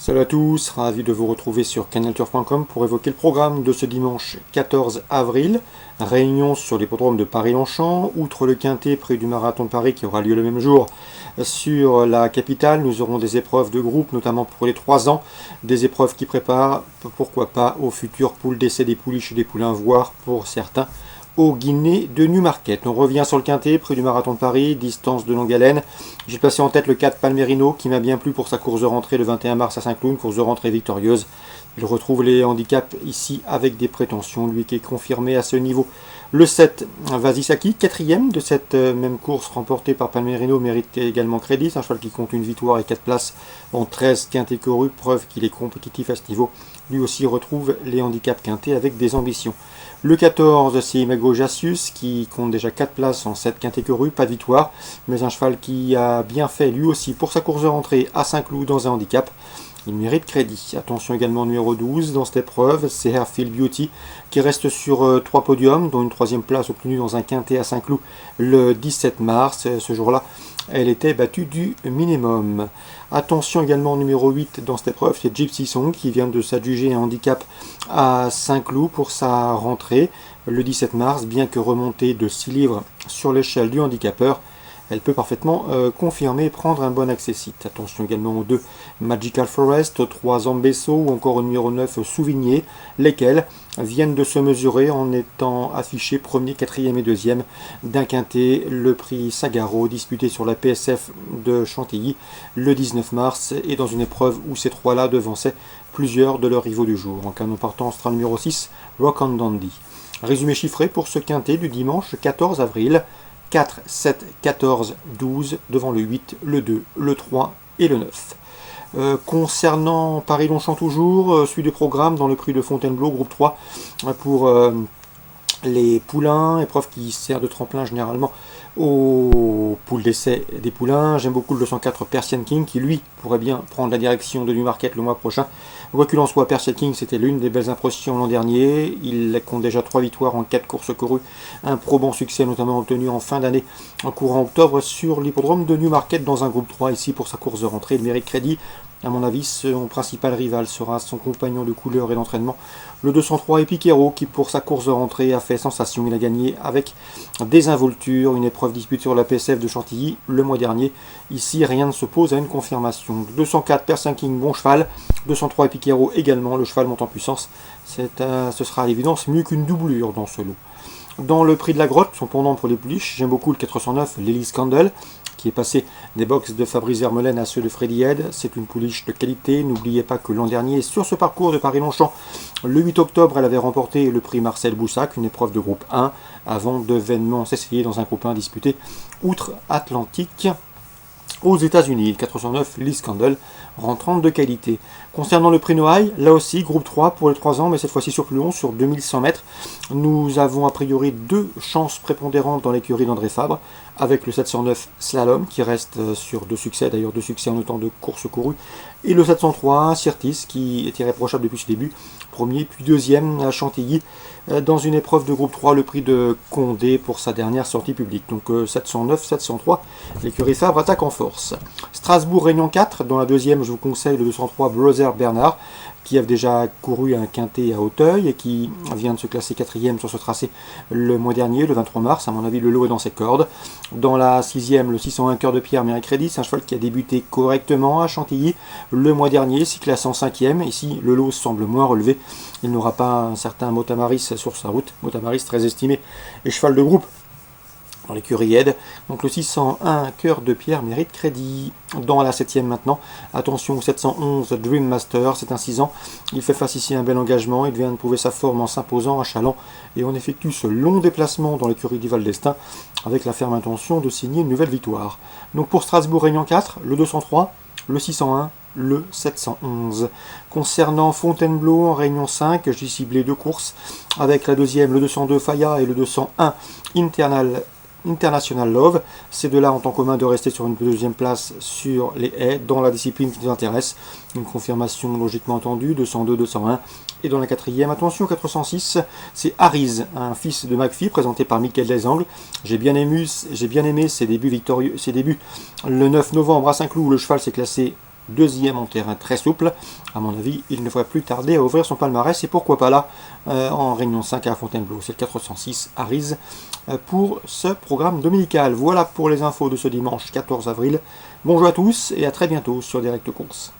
Salut à tous, ravi de vous retrouver sur canalturf.com pour évoquer le programme de ce dimanche 14 avril. Réunion sur l'hippodrome de Paris-Longchamp. Outre le quintet près du marathon de Paris qui aura lieu le même jour sur la capitale, nous aurons des épreuves de groupe, notamment pour les 3 ans, des épreuves qui préparent, pourquoi pas, aux futures poules d'essai des pouliches et des poulains, voire pour certains au Guinée de Newmarket. On revient sur le quintet, près du marathon de Paris, distance de longue haleine. J'ai placé en tête le 4 Palmerino, qui m'a bien plu pour sa course de rentrée le 21 mars à Saint-Cloud, une course de rentrée victorieuse. Il retrouve les handicaps ici avec des prétentions, lui qui est confirmé à ce niveau. Le 7, Vasisaki, quatrième de cette même course remportée par Palmerino, mérite également crédit. C'est un cheval qui compte une victoire et 4 places en 13 quintés corus, preuve qu'il est compétitif à ce niveau. Lui aussi retrouve les handicaps quintés avec des ambitions. Le 14, c'est Imago Jasius qui compte déjà 4 places en 7 quintés corus, pas de victoire, mais un cheval qui a bien fait lui aussi pour sa course de rentrée à Saint-Cloud dans un handicap. Il mérite crédit. Attention également au numéro 12 dans cette épreuve, c'est Airfield Beauty qui reste sur 3 podiums, dont une 3e place obtenue dans un quintet à Saint-Cloud le 17 mars. Ce jour-là, elle était battue du minimum. Attention également au numéro 8 dans cette épreuve, c'est Gypsy Song qui vient de s'adjuger un handicap à Saint-Cloud pour sa rentrée le 17 mars, bien que remontée de 6 livres sur l'échelle du handicapeur. Elle peut parfaitement confirmer et prendre un bon accessite. Attention également aux 2 Magical Forest, aux 3 Ambesso ou encore au numéro 9 Souvigné, lesquels viennent de se mesurer en étant affichés 1er, 4e et 2e d'un quintet, le prix Sagaro, disputé sur la PSF de Chantilly le 19 mars, et dans une épreuve où ces 3-là devançaient plusieurs de leurs rivaux du jour. En canon partant sera le numéro 6, Rock and Dandy. Résumé chiffré pour ce quintet du dimanche 14 avril. 4, 7, 14, 12, devant le 8, le 2, le 3 et le 9. Concernant Paris-Longchamp toujours, suite du programme dans le prix de Fontainebleau, groupe 3, pour les poulains, épreuve qui sert de tremplin généralement aux poules d'essai des poulains. J'aime beaucoup le 204 Persian King qui lui pourrait bien prendre la direction de Newmarket le mois prochain. Quoi qu'il en soit, Persian King c'était l'une des belles impressions l'an dernier. Il compte déjà 3 victoires en 4 courses courues. Un probant succès notamment obtenu en fin d'année en courant octobre sur l'hippodrome de Newmarket dans un groupe 3 ici pour sa course de rentrée. Il mérite crédit. À mon avis, son principal rival sera son compagnon de couleur et d'entraînement, le 203 Epiquero, qui pour sa course de rentrée a fait sensation. Il a gagné avec désinvolture, une épreuve disputée sur la PSF de Chantilly le mois dernier. Ici, rien ne s'oppose à une confirmation. 204 Persian King, bon cheval. 203 Epiquero également, le cheval monte en puissance. Ce sera à l'évidence mieux qu'une doublure dans ce lot. Dans le prix de la grotte, son pendant pour les pouliches, j'aime beaucoup le 409 Lily Scandal, qui est passé des box de Fabrice Vermeulen à ceux de Freddy Head. C'est une pouliche de qualité. N'oubliez pas que l'an dernier, sur ce parcours de Paris-Longchamp, le 8 octobre, elle avait remporté le prix Marcel Boussac, une épreuve de groupe 1, avant de vainement s'essayer dans un groupe 1 disputé outre-Atlantique aux États-Unis. 409 Lily Scandal, rentrante de qualité. Concernant le prix Noailles, là aussi, groupe 3 pour les 3 ans, mais cette fois-ci sur plus long, sur 2100 mètres. Nous avons a priori 2 chances prépondérantes dans l'écurie d'André Fabre, avec le 709 Slalom, qui reste sur 2 succès, d'ailleurs 2 succès en autant de courses courues, et le 703 Sirtis, qui est irréprochable depuis ce début, premier puis 2e à Chantilly, dans une épreuve de groupe 3, le prix de Condé pour sa dernière sortie publique. Donc 709, 703, l'écurie Fabre attaque en force. Strasbourg Réunion 4, dans la 2e, je vous conseille le 203 Brother Bernard, qui a déjà couru un quintet à Auteuil et qui vient de se classer 4e sur ce tracé le mois dernier, le 23 mars. À mon avis, le lot est dans ses cordes. Dans la 6e, le 601 Cœur de Pierre mérite crédit. C'est un cheval qui a débuté correctement à Chantilly le mois dernier, s'y classe en 5e. Ici, le lot semble moins relevé. Il n'aura pas un certain Motamaris sur sa route. Motamaris très estimé et cheval de groupe dans l'écurie Aide. Donc le 601 Cœur de Pierre mérite crédit. Dans la 7e maintenant, attention au 711 Dream Master, c'est un 6 ans. Il fait face ici à un bel engagement, il vient de prouver sa forme en s'imposant à Chaland et on effectue ce long déplacement dans l'écurie du Val d'Estaing avec la ferme intention de signer une nouvelle victoire. Donc pour Strasbourg Réunion 4, le 203, le 601, le 711. Concernant Fontainebleau en Réunion 5, j'ai ciblé 2 courses avec la 2e, le 202 Faya et le 201 International Love. Ces deux-là ont en commun de rester sur une 2e place sur les haies dans la discipline qui nous intéresse. Une confirmation logiquement attendue, 202, 201. Et dans la 4e, attention, 406, c'est Harris, un fils de McPhee, présenté par Michael Desangles. J'ai bien aimé ses débuts victorieux, ses débuts le 9 novembre à Saint-Cloud, où le cheval s'est classé 2e en terrain très souple. À mon avis, il ne faudrait plus tarder à ouvrir son palmarès, et pourquoi pas là, en Réunion 5 à Fontainebleau. C'est le 406 Ariz pour ce programme dominical. Voilà pour les infos de ce dimanche 14 avril. Bonjour à tous et à très bientôt sur Direct Course.